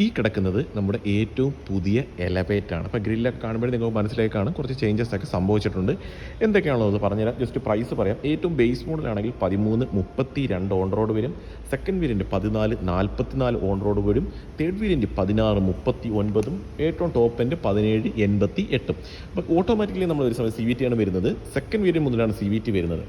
ഈ കിടക്കുന്നത് നമ്മുടെ ഏറ്റവും പുതിയ എലവേറ്റാണ്. അപ്പോൾ ഗ്രില്ലൊക്കെ കാണുമ്പോഴേ നിങ്ങൾക്ക് മനസ്സിലായി കാണും കുറച്ച് ചേഞ്ചസ് ഒക്കെ സംഭവിച്ചിട്ടുണ്ട്. എന്തൊക്കെയാണോ എന്ന് പറഞ്ഞുതരാം. ജസ്റ്റ് പ്രൈസ് പറയാം. ഏറ്റവും ബേസ് മോഡലാണെങ്കിൽ 1332 ഓൺ റോഡ് വരും. സെക്കൻഡ് വേരിയൻറ്റ് 1444 ഓൺ റോഡ് വരും. തേർഡ് വേരിയൻറ്റ് 1639 ഏറ്റവും ടോപ്പ് എൻഡ് 1788. അപ്പോൾ ഓട്ടോമാറ്റിക്കലി നമ്മൾ ഒരു സമയം CVT ആണ് വരുന്നത്. സെക്കൻഡ് വേരിയൻറ്റ് മുതലാണ് CVT വരുന്നത്.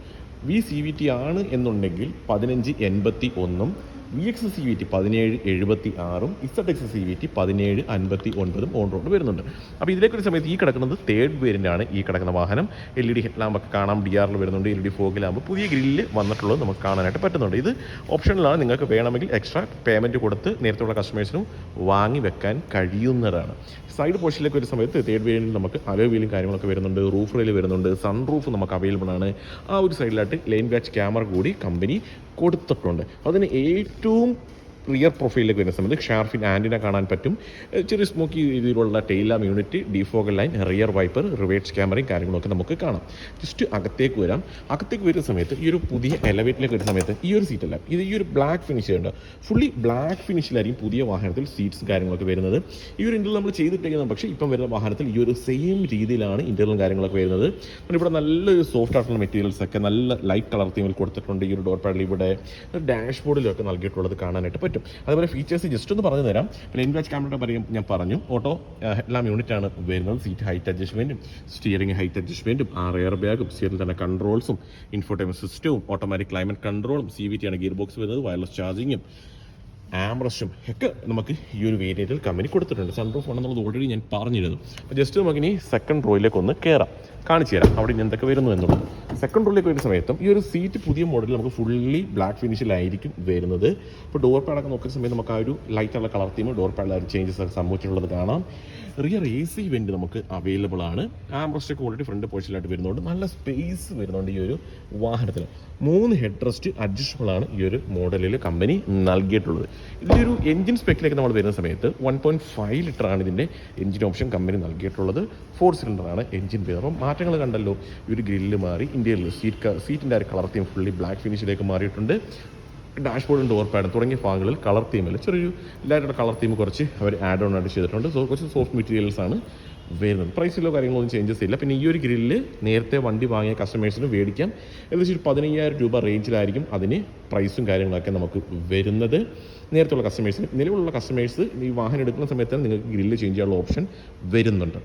CVT ആണ് എന്നുണ്ടെങ്കിൽ 1581 VX CVT 1776 ZX CVT 1759 on road വരുന്നുണ്ട്. അപ്പോൾ ഇതിലേക്കൊരു സമയത്ത് ഈ കിടക്കുന്നത് തേർഡ് വേരിയൻ്റ് ആണ്. ഈ കിടക്കുന്ന വാഹനം LED ഹെഡ് ലാമ്പൊക്കെ കാണാം, DRL വരുന്നുണ്ട്, LED ഫോഗ് ലാമ്പ്, പുതിയ ഗ്രില്ല് വന്നിട്ടുള്ളത് നമുക്ക് കാണാനായിട്ട് പറ്റുന്നുണ്ട്. ഇത് ഓപ്ഷനിലാണ്. നിങ്ങൾക്ക് വേണമെങ്കിൽ എക്സ്ട്രാ പേയ്മെൻറ്റ് കൊടുത്ത് നേരത്തെയുള്ള കസ്റ്റമേഴ്സിനും വാങ്ങി വെക്കാൻ കഴിയുന്നതാണ്. സൈഡ് പോർഷനിലേക്ക് ഒരു സമയത്ത് തേർഡ് വേരിയൻറ്റിൽ നമുക്ക് അലോയ് വീലും കാര്യങ്ങളൊക്കെ വരുന്നുണ്ട്, റൂഫ് റെയിൽ വരുന്നുണ്ട്, സൺ റൂഫ് നമുക്ക് അവൈലബിൾ ആണ്. ആ ഒരു സൈഡിലായിട്ട് ലൈൻ വാച്ച് ക്യാമറ കൂടി കമ്പനി കൊടുത്തിട്ടുണ്ട്. അതിന് ഏറ്റവും റിയർ പ്രൊഫൈലിലേക്ക് വരുന്ന സമയത്ത് ഷാർഫിൻ ആൻറ്റിന കാണാൻ പറ്റും. ചെറിയ സ്മോക്കി രീതിയിലുള്ള tail lamp unit, defogger line, rear wiper, reverse ക്യാമറയും കാര്യങ്ങളൊക്കെ നമുക്ക് കാണാം. ജസ്റ്റ് അകത്തേക്ക് വരാം. അകത്തേക്ക് വരുന്ന സമയത്ത് ഈ ഒരു പുതിയ എലവേറ്റിലേക്ക് വരുന്ന സമയത്ത് ഈ ഒരു സീറ്റല്ല, ഇത് ഈ ഒരു ബ്ലാക്ക് ഫിനിഷ് ഉണ്ട്. ഫുള്ളി ബ്ലാക്ക് ഫിനിഷിലായിരിക്കും പുതിയ വാഹനത്തിൽ സീറ്റ്സ് കാര്യങ്ങളൊക്കെ വരുന്നത്. ഈ ഒരു ഇൻ്റർവൽ നമ്മൾ ചെയ്തിട്ടേക്കുന്നത്, പക്ഷേ ഇപ്പം വരുന്ന വാഹനത്തിൽ ഈ ഒരു സെയിം രീതിയിലാണ് ഇൻ്റർവലും കാര്യങ്ങളൊക്കെ വരുന്നത്. ഇവിടെ നല്ലൊരു സോഫ്റ്റ് ആയിട്ടുള്ള മെറ്റീരിയൽസ് ഒക്കെ നല്ല ലൈറ്റ് കളർ തീമിൽ കൊടുത്തിട്ടുണ്ട്. ഈ ഒരു ഡോർ പാഡിൽ ഇവിടെ ഡാഷ്ബോർഡിലൊക്കെ നൽകിയിട്ടുള്ളത് കാണാനായിട്ട് പറ്റും. അതുപോലെ ഫീച്ചേഴ്സ് ജസ്റ്റ് ഒന്ന് പറഞ്ഞു തരാം. ലൈൻ വാച്ച് ക്യാമറയുടെ പറയും ഞാൻ പറഞ്ഞു. ഓട്ടോ ഹെഡ്ലാമ്പ് യൂണിറ്റ് ആണ് വരുന്നത്. സീറ്റ് ഹൈറ്റ് അഡ്ജസ്റ്റ്മെൻറ്റും സ്റ്റിയറിംഗ് ഹൈറ്റ് അഡ്ജസ്റ്റ്മെൻറ്റും 6 എയർ ബാഗും സ്റ്റിയറിംഗ് തന്നെ കൺട്രോൾസും ഇൻഫോർടൈൻമെൻറ്റ് സിസ്റ്റവും ഓട്ടോമാറ്റിക് ക്ലൈമറ്റ് കൺട്രോളും CVT ആണ് ഗിയർ ബോക്സ് വരുന്നത്. വയർലെസ് ചാർജിങ്ങും ആംബ്രസ്റ്റും ഒക്കെ നമുക്ക് ഈ ഒരു വേരിയൻറ്റിൽ കമ്പനി കൊടുത്തിട്ടുണ്ട്. സൺറൂഫ് ആണെന്നുള്ളത് ഓൾറെഡി ഞാൻ പറഞ്ഞിരുന്നു. അപ്പോൾ ജസ്റ്റ് നമുക്കിനി സെക്കൻഡ് റോയിലേക്ക് ഒന്ന് കയറാം, കാണിച്ചു തരാം അവിടെ ഇനി എന്തൊക്കെ വരുന്നു എന്നുള്ളത്. സെക്കൻഡ് റോയിലേക്ക് വരുന്ന സമയത്തും ഈ ഒരു സീറ്റ് പുതിയ മോഡലിൽ നമുക്ക് ഫുള്ളി ബ്ലാക്ക് ഫിനിഷിലായിരിക്കും വരുന്നത്. ഇപ്പോൾ ഡോർ പാഡൊക്കെ നോക്കുന്ന സമയത്ത് നമുക്ക് ആ ഒരു ലൈറ്റുള്ള കളർ തീം ഡോർ പാഡിൽ ആ ഒരു ചേഞ്ചസ് ഒക്കെ സംഭവിച്ചിട്ടുള്ളത് കാണാം. റിയർ AC വെൻറ്റ് നമുക്ക് അവൈലബിൾ ആണ്. ആംബ്രസ്റ്റൊക്കെ ഓൾറെഡി ഫ്രണ്ട് പോർഷനിലായിട്ട് വരുന്നുണ്ട്. നല്ല സ്പേസ് വരുന്നുണ്ട് ഈ ഒരു വാഹനത്തിൽ. 3 ഹെഡ് റെസ്റ്റ് അഡ്ജസ്റ്റബിൾ ആണ് ഈ ഒരു മോഡലിൽ കമ്പനി നൽകിയിട്ടുള്ളത്. ഇതിൻ്റെ ഒരു എഞ്ചിൻ സ്പെക്കിലേക്ക് നമ്മൾ വരുന്ന സമയത്ത് 1.5 ലിറ്ററാണ് ഇതിൻ്റെ എഞ്ചിൻ ഓപ്ഷൻ കമ്പനി നൽകിയിട്ടുള്ളത്. 4 സിലിണ്ടറാണ് എഞ്ചിൻ പേരും. മാറ്റങ്ങൾ കണ്ടല്ലോ, ഈ ഒരു ഗ്രില്ല് മാറി, ഇന്ത്യയിൽ സീറ്റിൻ്റെ ആ ഒരു കളർ തീം ഫുള്ളി ബ്ലാക്ക് ഫിനിഷിലേക്ക് മാറിയിട്ടുണ്ട്. ഡാഷ്ബോർഡും ഡോർ പാഡും തുടങ്ങിയ ഭാഗങ്ങളിൽ കളർ തീമിൽ ചെറിയൊരു എല്ലാവരുടെ കളർ തീം കുറച്ച് അവർ ആഡ് ഓൺ ആയിട്ട് ചെയ്തിട്ടുണ്ട്. കുറച്ച് സോഫ്റ്റ് മെറ്റീരിയൽസ് ആണ് വരുന്നത്. പ്രൈസിലോ കാര്യങ്ങളൊന്നും ചേഞ്ചസ് ഇല്ല. പിന്നെ ഈ ഒരു ഗ്രില്ല് നേരത്തെ വണ്ടി വാങ്ങിയ കസ്റ്റമേഴ്സിന് മേടിക്കാം. ഏകദേശം ഒരു 15,000 രൂപ റേഞ്ചിലായിരിക്കും അതിന് പ്രൈസും കാര്യങ്ങളൊക്കെ നമുക്ക് വരുന്നത്. നേരത്തുള്ള കസ്റ്റമേഴ്സിന്, നിലവിലുള്ള കസ്റ്റമേഴ്സ് ഈ വാഹനം എടുക്കുന്ന സമയത്ത് നിങ്ങൾക്ക് ഗ്രില്ല് ചേഞ്ച് ചെയ്യാനുള്ള ഓപ്ഷൻ വരുന്നുണ്ട്.